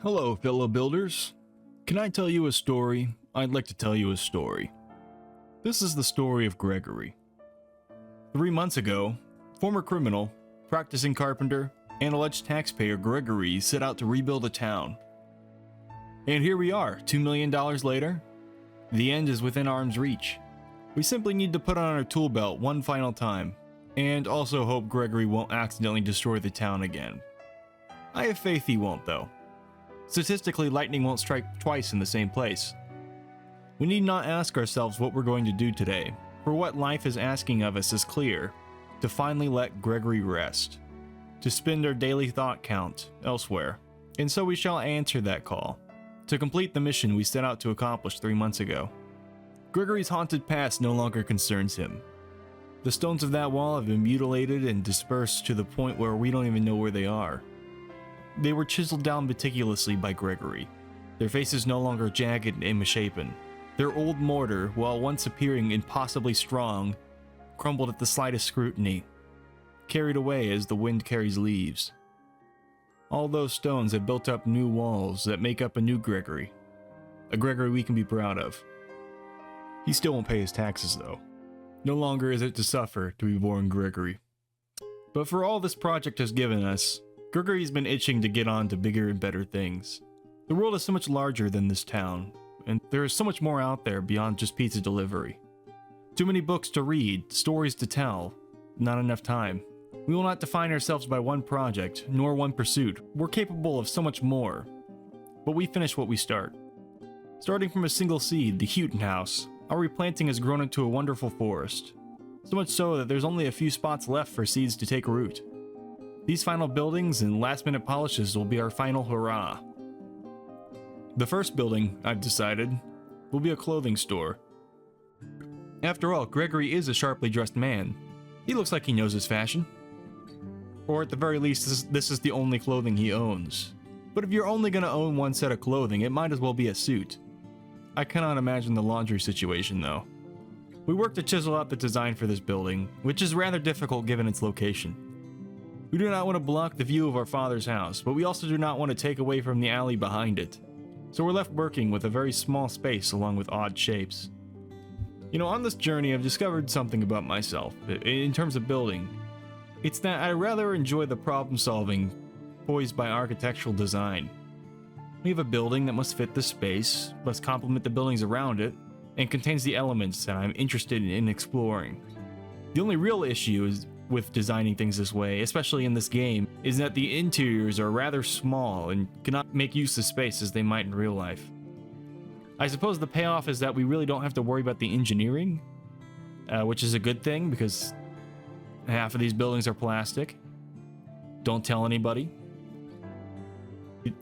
Hello, fellow builders. Can I tell you a story? I'd like to tell you a story. This is the story of Gregory. 3 months ago, former criminal, practicing carpenter, and alleged taxpayer Gregory set out to rebuild a town. And here we are, $2 million later. The end is within arm's reach. We simply need to put on our tool belt one final time, and also hope Gregory won't accidentally destroy the town again. I have faith he won't, though. Statistically, lightning won't strike twice in the same place. We need not ask ourselves what we're going to do today, for what life is asking of us is clear: to finally let Gregory rest, to spend our daily thought count elsewhere, and so we shall answer that call, to complete the mission we set out to accomplish 3 months ago. Gregory's haunted past no longer concerns him. The stones of that wall have been mutilated and dispersed to the point where we don't even know where they are. They were chiseled down meticulously by Gregory, their faces no longer jagged and misshapen. Their old mortar, while once appearing impossibly strong, crumbled at the slightest scrutiny, carried away as the wind carries leaves. All those stones have built up new walls that make up a new Gregory, a Gregory we can be proud of. He still won't pay his taxes, though. No longer is it to suffer to be born Gregory. But for all this project has given us, Gregory's been itching to get on to bigger and better things. The world is so much larger than this town, and there is so much more out there beyond just pizza delivery. Too many books to read, stories to tell, not enough time. We will not define ourselves by one project, nor one pursuit. We're capable of so much more. But we finish what we start. Starting from a single seed, the Houghton House, our replanting has grown into a wonderful forest. So much so that there's only a few spots left for seeds to take root. These final buildings and last-minute polishes will be our final hurrah. The first building, I've decided, will be a clothing store. After all, Gregory is a sharply dressed man. He looks like he knows his fashion. Or at the very least, this is the only clothing he owns. But if you're only going to own one set of clothing, it might as well be a suit. I cannot imagine the laundry situation, though. We worked to chisel out the design for this building, which is rather difficult given its location. We do not want to block the view of our father's house, but we also do not want to take away from the alley behind it. So we're left working with a very small space along with odd shapes. You know, on this journey I've discovered something about myself, in terms of building. It's that I rather enjoy the problem solving poised by architectural design. We have a building that must fit the space, must complement the buildings around it, and contains the elements that I'm interested in exploring. The only real issue is with designing things this way, especially in this game, is that the interiors are rather small and cannot make use of space as they might in real life. I suppose the payoff is that we really don't have to worry about the engineering, which is a good thing because half of these buildings are plastic. Don't tell anybody.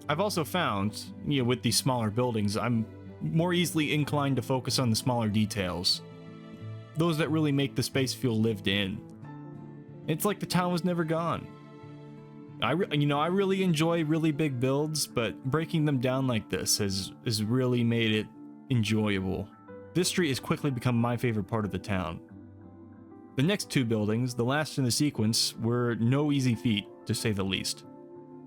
I've also found, with these smaller buildings, I'm more easily inclined to focus on the smaller details. Those that really make the space feel lived in. It's like the town was never gone. I really enjoy really big builds, but breaking them down like this has really made it enjoyable. This street has quickly become my favorite part of the town. The next two buildings, the last in the sequence, were no easy feat, to say the least.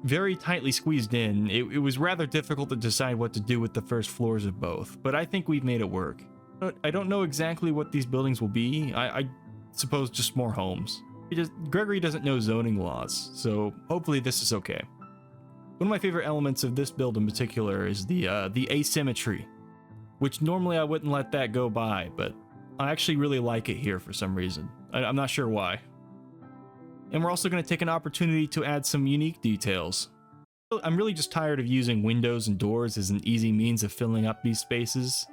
Very tightly squeezed in, it was rather difficult to decide what to do with the first floors of both, but I think we've made it work. I don't know exactly what these buildings will be. I suppose just more homes. Gregory doesn't know zoning laws, so hopefully this is okay. One of my favorite elements of this build in particular is the asymmetry, which normally I wouldn't let that go by, but I actually really like it here for some reason. I'm not sure why. And we're also going to take an opportunity to add some unique details. I'm really just tired of using windows and doors as an easy means of filling up these spaces.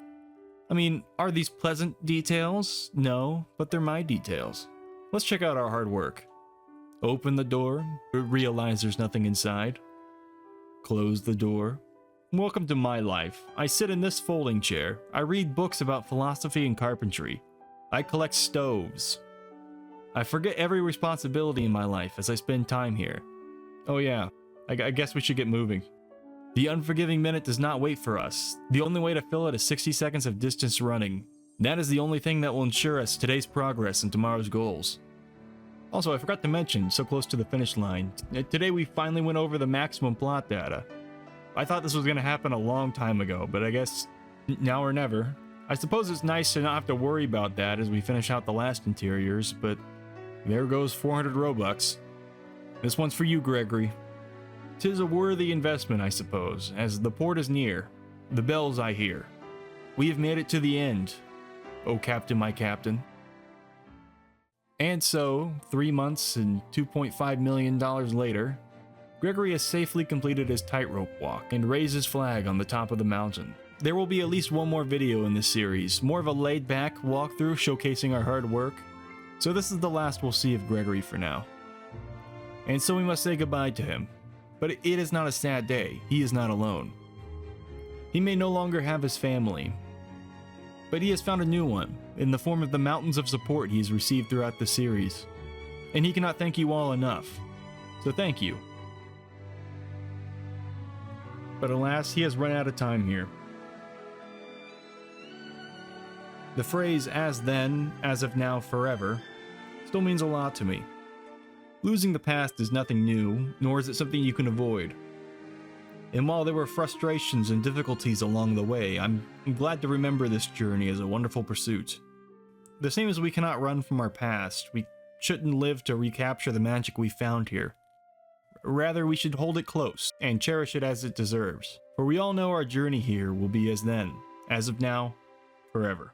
I mean, are these pleasant details? No, but they're my details. Let's check out our hard work. Open the door, realize there's nothing inside. Close the door. Welcome to my life. I sit in this folding chair. I read books about philosophy and carpentry. I collect stoves. I forget every responsibility in my life as I spend time here. Oh yeah, I guess we should get moving. The unforgiving minute does not wait for us. The only way to fill it is 60 seconds of distance running. That is the only thing that will ensure us today's progress and tomorrow's goals. Also, I forgot to mention, so close to the finish line, today we finally went over the maximum plot data. I thought this was gonna happen a long time ago, but I guess now or never. I suppose it's nice to not have to worry about that as we finish out the last interiors, but there goes 400 Robux. This one's for you, Gregory. 'Tis a worthy investment, I suppose, as the port is near, the bells I hear. We have made it to the end, O Captain, my Captain. And so, 3 months and $2.5 million later, Gregory has safely completed his tightrope walk and raised his flag on the top of the mountain. There will be at least one more video in this series, more of a laid-back walkthrough showcasing our hard work. So this is the last we'll see of Gregory for now. And so we must say goodbye to him. But it is not a sad day, he is not alone. He may no longer have his family, but he has found a new one, in the form of the mountains of support he has received throughout the series. And he cannot thank you all enough, so thank you. But alas, he has run out of time here. The phrase as then, as of now, forever still means a lot to me. Losing the past is nothing new, nor is it something you can avoid. And while there were frustrations and difficulties along the way, I'm glad to remember this journey as a wonderful pursuit. The same as we cannot run from our past, we shouldn't live to recapture the magic we found here. Rather, we should hold it close and cherish it as it deserves, for we all know our journey here will be as then, as of now, forever.